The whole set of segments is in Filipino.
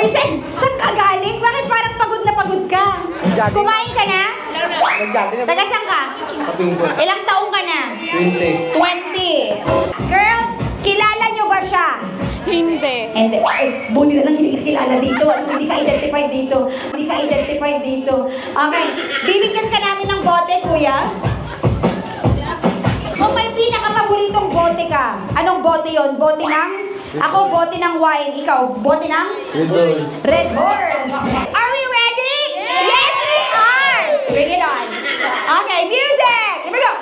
Uy, saan ka galing? Bakit parang pagod na pagod ka? Kumain ka na? Taga saan ka? Ilang taong ka na? 20. 20. Girls, kilala nyo ba siya? Hindi. Hindi. Ay, buti na lang hindi ka kilala dito. Hindi ka identified dito. Hindi ka identified dito. Okay. Bibigyan ka namin ng bote, kuya. Kung may pinaka-paboritong bote ka, anong bote yon? Bote ng? Ako, bote ng wine. Ikaw, bote ng? Red Horse. Red Horse. Are we ready? Yes, we are. Bring it on. Okay, music. Here we go.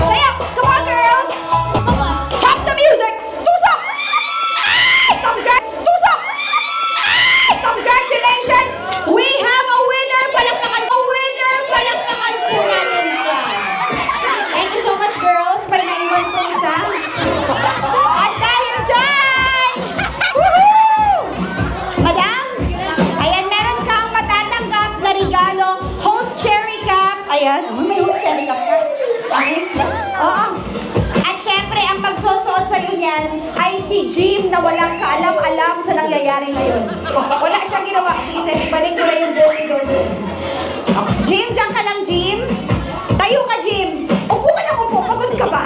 Sayo. Come on, girls. Stop the music. Tusok. Tusok. Congratulations. We have a winner. Palakpakan. A winner. Palakpakan po natin siya. Thank you so much, girls. May naiwan po isa. At dahil dyan, woohoo! Madam, ayan, meron kang matatanggap na regalo. Host Cherry Cup. Ayan, may Host Cherry Cup ka. Oo. At syempre, ang magsusuot sa'yo niyan ay si Jim na walang kaalam-alam sa nangyayari ngayon. Wala siyang ginawa. Sige, ibalik mo na yung bote doon. Jim, dyan ka lang, Jim. Tayo ka, Jim. Upo ka na, upo. Pagod ka ba?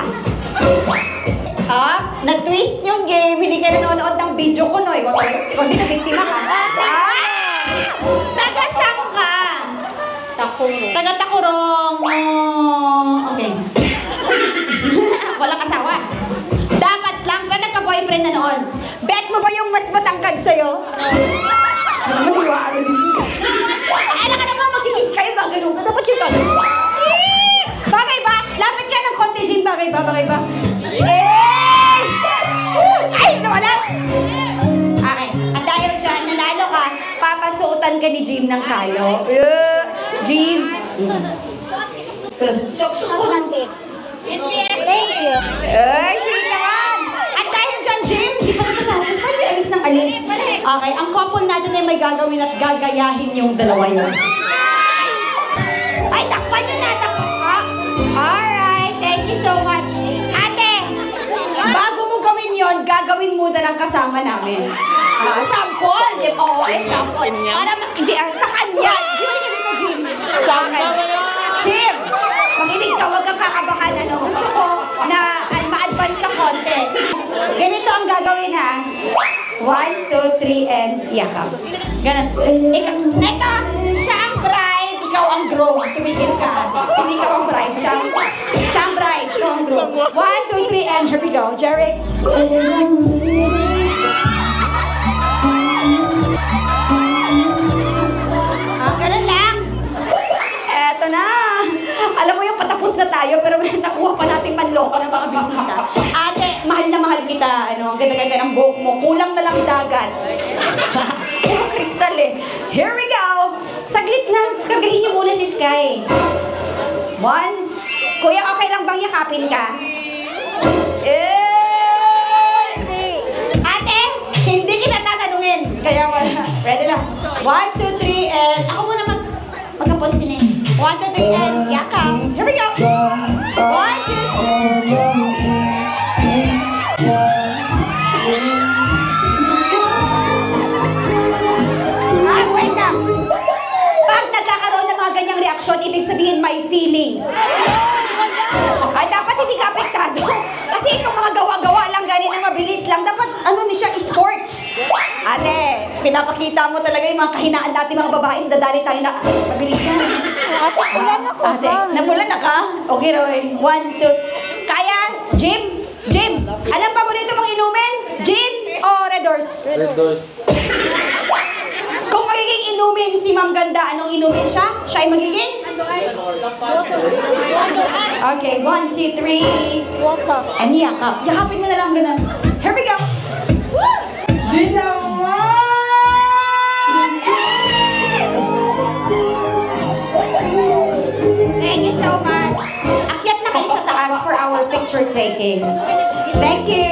Nag-twist yung game. Hindi ka nanonood ng video ko, no? Ikaw hindi na-biktima ka. Taga-sang ka? Takurong. Taga-Takurong. Okay. Walang asawa. Dapat lang ba nagka-boyfriend na noon? Bet mo ba yung mas matangkad sa'yo? Maniwala din. Alam ka naman, magkikis kayo, gagano'n ka. Dapat yung gagano'n. Bagay ba? Lapit ka ng konti, Jim. Bagay ba? Bagay ba? Ay! Nawala! Okay. At dahil dyan, nanalo ka, papasuotan ka ni Jim ng kalo. Jim. So ko natin. Thank you. Ay, sweet naman! At dahil dyan, Jim, di pa natatapos. Pwede alis ng alis. Okay, ang couple natin ay may gagawin at gagayahin yung dalawa yun. Ay, takpan nyo na! Alright, thank you so much. Ate, bago mo gawin yon, gagawin muna ng kasama namin. Sample! Oo, sample. Para, hindi, sa kanya. Jim, Jim, makinig ka, huwag kang kakabahan. Gusto ko na ma-advance ka konti. Ganito ang gagawin, ha? 1, 2, 3, and yakap. Ganun. Ito, siya ang bride, ikaw ang groom. Tumigil ka. Hindi ka ang bride. Siya ang bride, ikaw ang groom. 1, 2, 3, and here we go. Jerry. Ganun lang. Eto na. Alam mo yung patapos na tayo, pero nakuha pa natin manloko ng mga bisita. Ate, mahal na mahal kita. Ang ganda-ganda ng buhok mo. Kulang na lang dagat. Puro kristal eh. Here we go. Saglit lang. Kargahin niyo muna si Sky. 1. Kuya, okay lang bang yakapin ka? Ate, hindi kita tatanungin. Kaya wala. Ready lang. 1, 2, 3, and ako muna magkapolisin eh. 1, 2, 3, and yakap. Here we go. 1, 2. Wait lang. Pag nagkakaroon ng mga ganyang reaksyon, ibig sabihin may feelings. Ay, dapat hindi ka apektado. Kasi itong mga gawa-gawa lang, ganyan na mabilis lang. Dapat, ni siya, sports. Ate, pinapakita mo talaga yung mga kahinaan natin mga babaeng dadali tayo na mabilisan. Ate, pulan ako. Ate, napulan na ka? Okay, Roy. 1, 2. Kaya, Jim? Jim, alam pa mo dito mong inumin? Gin o Red Horse? Red Horse. Kung magiging inumin si Ma'am Ganda, anong inumin siya? Siya ay magiging? Okay, 1, 2, 3. And yakap. Yakapin mo na lang ganun. Here we go. Thank you so much. Akyat na kayo sa taas for our picture taking. Thank you.